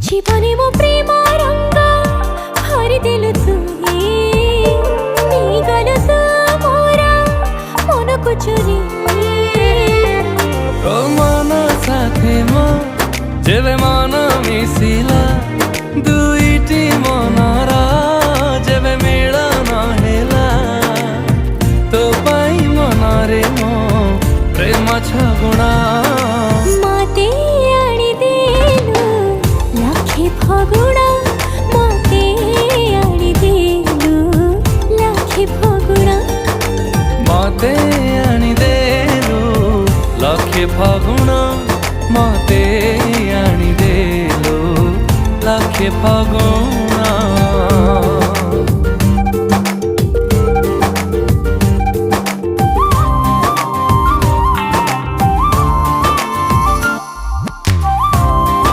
जीवने मो प्रेम रंग भरी दिलु तुही गलु तू मोरा मन को चोरी ओ मन साथे मो जेबे मन मिसिला दुईटी मनरा जेबे मिलन हेला तो पाई मनरे मो प्रेम छगुणा मते आनी देलु लाखे फगुणा मते आनी देलु लाखे फगुणा मते आनी देलु लाखे फगुणा मते आनी देलु लाखे फगुणा।